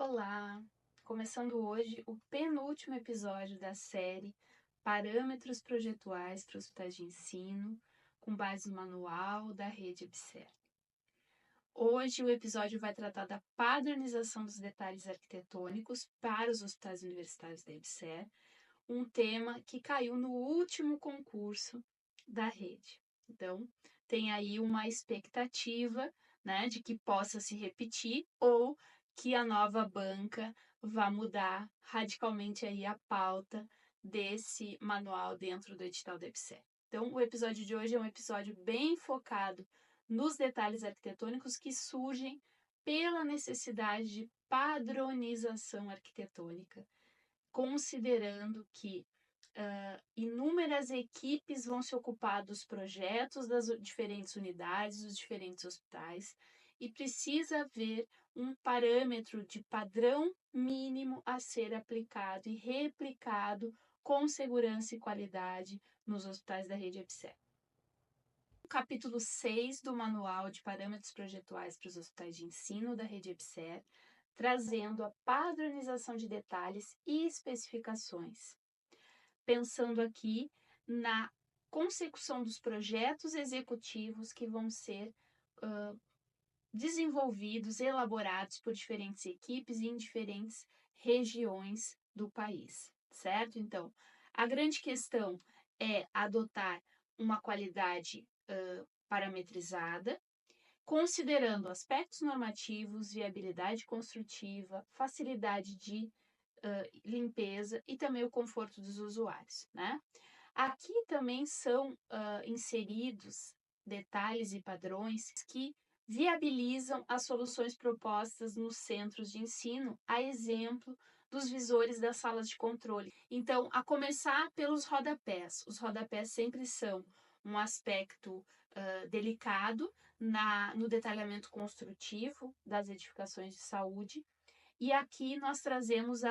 Olá! Começando hoje o penúltimo episódio da série Parâmetros Projetuais para Hospitais de Ensino, com base no manual da rede EBSER. Hoje o episódio vai tratar da padronização dos detalhes arquitetônicos para os hospitais universitários da EBSER, um tema que caiu no último concurso da rede. Então, tem aí uma expectativa, né, de que possa se repetir ou que a nova banca vá mudar radicalmente aí a pauta desse manual dentro do edital da EBSER. Então, o episódio de hoje é um episódio bem focado nos detalhes arquitetônicos que surgem pela necessidade de padronização arquitetônica, considerando que inúmeras equipes vão se ocupar dos projetos das diferentes unidades, dos diferentes hospitais, e precisa haver um parâmetro de padrão mínimo a ser aplicado e replicado com segurança e qualidade nos hospitais da rede EBSER. O capítulo 6 do Manual de Parâmetros Projetuais para os Hospitais de Ensino da rede EBSER, trazendo a padronização de detalhes e especificações, pensando aqui na consecução dos projetos executivos que vão ser desenvolvidos, elaborados por diferentes equipes e em diferentes regiões do país, certo? Então, a grande questão é adotar uma qualidade parametrizada, considerando aspectos normativos, viabilidade construtiva, facilidade de limpeza e também o conforto dos usuários, né? Aqui também são inseridos detalhes e padrões que viabilizam as soluções propostas nos centros de ensino, a exemplo dos visores das salas de controle. Então, a começar pelos rodapés. Os rodapés sempre são um aspecto delicado no detalhamento construtivo das edificações de saúde, e aqui nós trazemos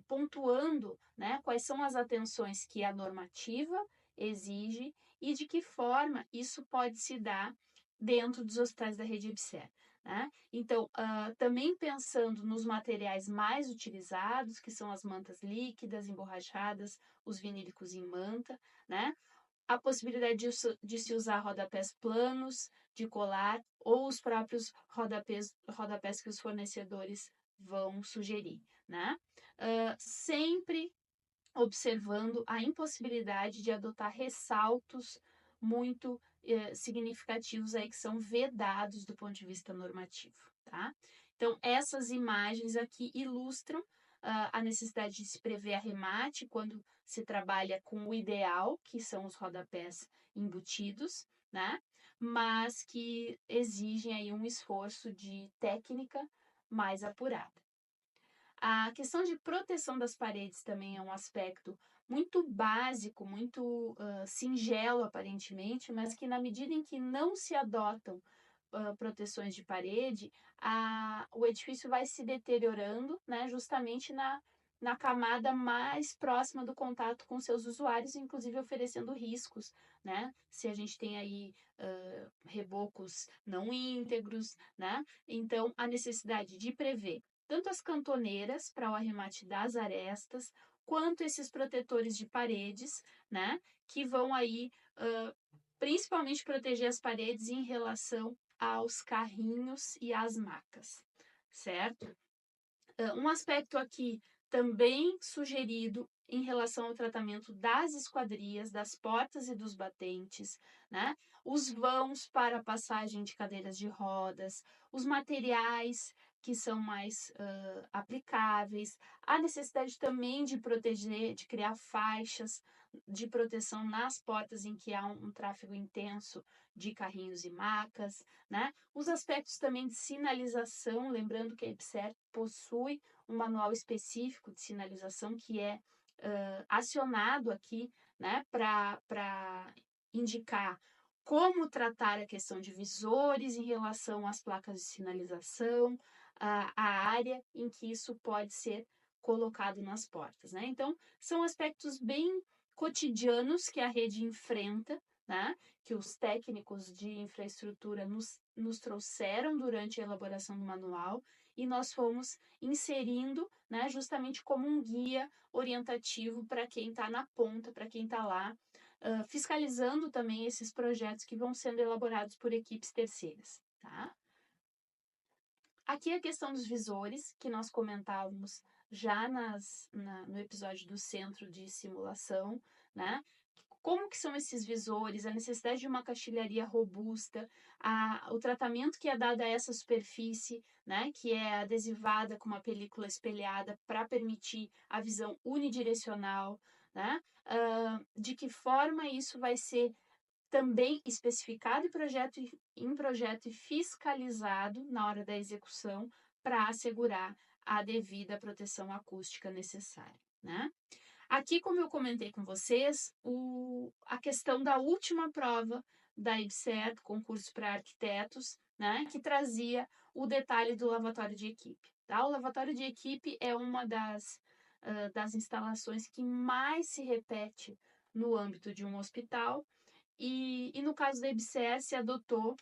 pontuando, né, quais são as atenções que a normativa exige e de que forma isso pode se dar dentro dos hospitais da rede EBSER, né? Então, também pensando nos materiais mais utilizados, que são as mantas líquidas, emborrachadas, os vinílicos em manta, né? A possibilidade de se usar rodapés planos, de colar, ou os próprios rodapés que os fornecedores vão sugerir, né? Sempre observando a impossibilidade de adotar ressaltos muito significativos aí que são vedados do ponto de vista normativo, tá? Então, essas imagens aqui ilustram a necessidade de se prever arremate quando se trabalha com o ideal, que são os rodapés embutidos, né? Mas que exigem aí um esforço de técnica mais apurada. A questão de proteção das paredes também é um aspecto muito básico, muito singelo aparentemente, mas que na medida em que não se adotam proteções de parede, o edifício vai se deteriorando, né, justamente na camada mais próxima do contato com seus usuários, inclusive oferecendo riscos, né? Se a gente tem aí rebocos não íntegros, né? Então, a necessidade de prever tanto as cantoneiras para o arremate das arestas, quanto esses protetores de paredes, né? Que vão aí principalmente proteger as paredes em relação aos carrinhos e às macas, certo? Um aspecto aqui também sugerido em relação ao tratamento das esquadrias, das portas e dos batentes, né? Os vãos para passagem de cadeiras de rodas, os materiais que são mais aplicáveis, a necessidade também de proteger, de criar faixas de proteção nas portas em que há um tráfego intenso de carrinhos e macas, né? Os aspectos também de sinalização, lembrando que a EBSER possui um manual específico de sinalização que é acionado aqui, né, para indicar como tratar a questão de visores em relação às placas de sinalização, a área em que isso pode ser colocado nas portas, né? Então, são aspectos bem cotidianos que a rede enfrenta, né? Que os técnicos de infraestrutura nos trouxeram durante a elaboração do manual e nós fomos inserindo, né, justamente como um guia orientativo para quem está na ponta, para quem está lá, fiscalizando também esses projetos que vão sendo elaborados por equipes terceiras, tá? Aqui a questão dos visores, que nós comentávamos já no episódio do centro de simulação, né? Como que são esses visores, a necessidade de uma caixilharia robusta, o tratamento que é dado a essa superfície, né, que é adesivada com uma película espelhada para permitir a visão unidirecional, né, de que forma isso vai ser também especificado em projeto e fiscalizado na hora da execução para assegurar a devida proteção acústica necessária, né? Aqui, como eu comentei com vocês, a questão da última prova da IBSER, concurso para arquitetos, né, que trazia o detalhe do lavatório de equipe. Tá? O lavatório de equipe é uma das instalações que mais se repete no âmbito de um hospital, e no caso da IBSER, se adotou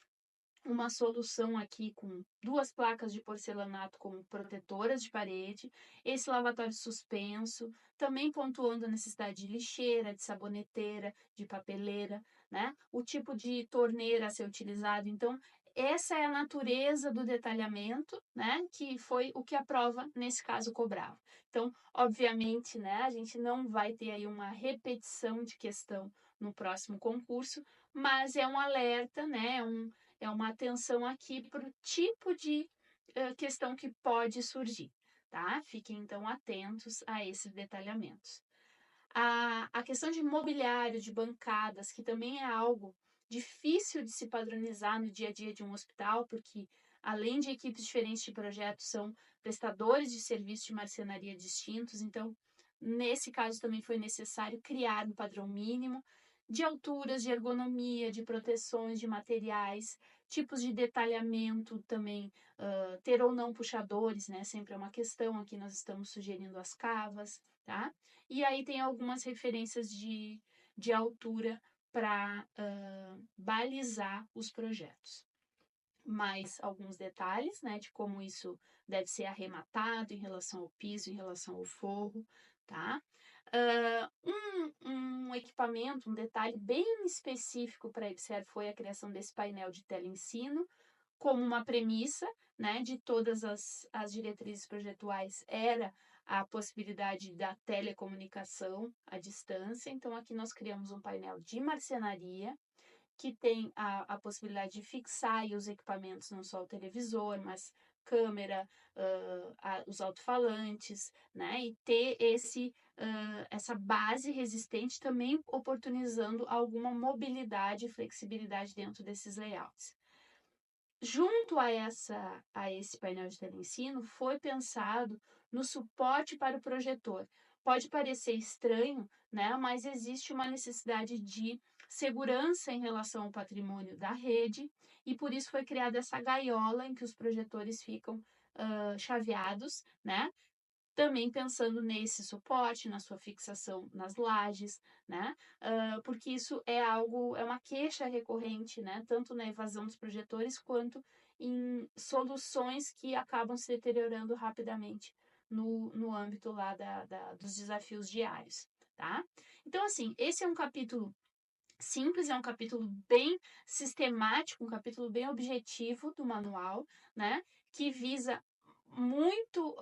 uma solução aqui com 2 placas de porcelanato como protetoras de parede, esse lavatório suspenso, também pontuando a necessidade de lixeira, de saboneteira, de papeleira, né? O tipo de torneira a ser utilizado. Então, essa é a natureza do detalhamento, né? Que foi o que a prova, nesse caso, cobrava. Então, obviamente, né? A gente não vai ter aí uma repetição de questão no próximo concurso, mas é um alerta, né? É uma atenção aqui para o tipo de questão que pode surgir, tá? Fiquem então atentos a esses detalhamentos. A questão de mobiliário, de bancadas, que também é algo difícil de se padronizar no dia a dia de um hospital, porque além de equipes diferentes de projeto, são prestadores de serviço de marcenaria distintos, então nesse caso também foi necessário criar um padrão mínimo de alturas, de ergonomia, de proteções, de materiais, tipos de detalhamento também, ter ou não puxadores, né? Sempre é uma questão. Aqui nós estamos sugerindo as cavas, tá? E aí tem algumas referências de altura para balizar os projetos. Mais alguns detalhes, né, de como isso deve ser arrematado em relação ao piso, em relação ao forro, tá? Um equipamento, um detalhe bem específico para a IBSER foi a criação desse painel de teleensino, como uma premissa, né, de todas as diretrizes projetuais, era a possibilidade da telecomunicação à distância. Então, aqui nós criamos um painel de marcenaria, que tem a possibilidade de fixar aí os equipamentos, não só o televisor, mas câmera, os alto-falantes, né? E ter essa base resistente, também oportunizando alguma mobilidade e flexibilidade dentro desses layouts. Junto a esse painel de teleensino, foi pensado no suporte para o projetor. Pode parecer estranho, né? Mas existe uma necessidade de segurança em relação ao patrimônio da rede, e por isso foi criada essa gaiola em que os projetores ficam chaveados, né? Também pensando nesse suporte, na sua fixação nas lajes, né? Porque isso é uma queixa recorrente, né? Tanto na evasão dos projetores quanto em soluções que acabam se deteriorando rapidamente no âmbito lá dos desafios diários, tá? Então, assim, esse é um capítulo simples, é um capítulo bem sistemático, um capítulo bem objetivo do manual, né? Que visa muito,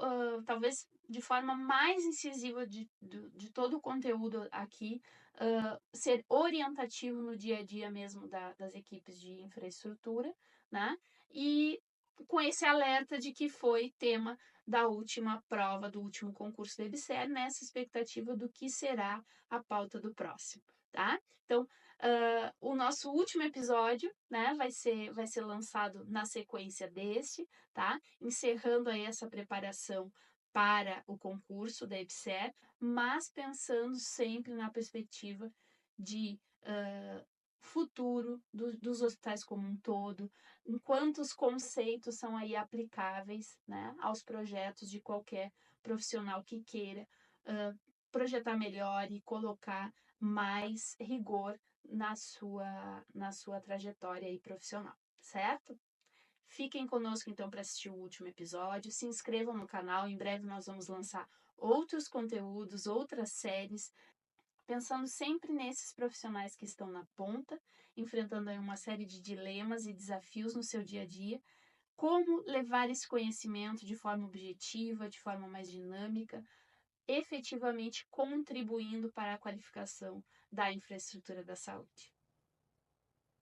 talvez de forma mais incisiva de todo o conteúdo aqui, ser orientativo no dia a dia mesmo das equipes de infraestrutura, né? E com esse alerta de que foi tema da última prova, do último concurso da IBSER, nessa expectativa do que será a pauta do próximo, tá? Então, o nosso último episódio, né, vai ser lançado na sequência deste, tá? Encerrando aí essa preparação para o concurso da IBSER, mas pensando sempre na perspectiva de futuro dos hospitais como um todo, enquanto os conceitos são aí aplicáveis, né, aos projetos de qualquer profissional que queira projetar melhor e colocar mais rigor na sua trajetória aí profissional, certo? Fiquem conosco então para assistir o último episódio. Se inscrevam no canal. Em breve nós vamos lançar outros conteúdos, outras séries, pensando sempre nesses profissionais que estão na ponta, enfrentando aí uma série de dilemas e desafios no seu dia a dia. Como levar esse conhecimento de forma objetiva, de forma mais dinâmica, efetivamente contribuindo para a qualificação da infraestrutura da saúde.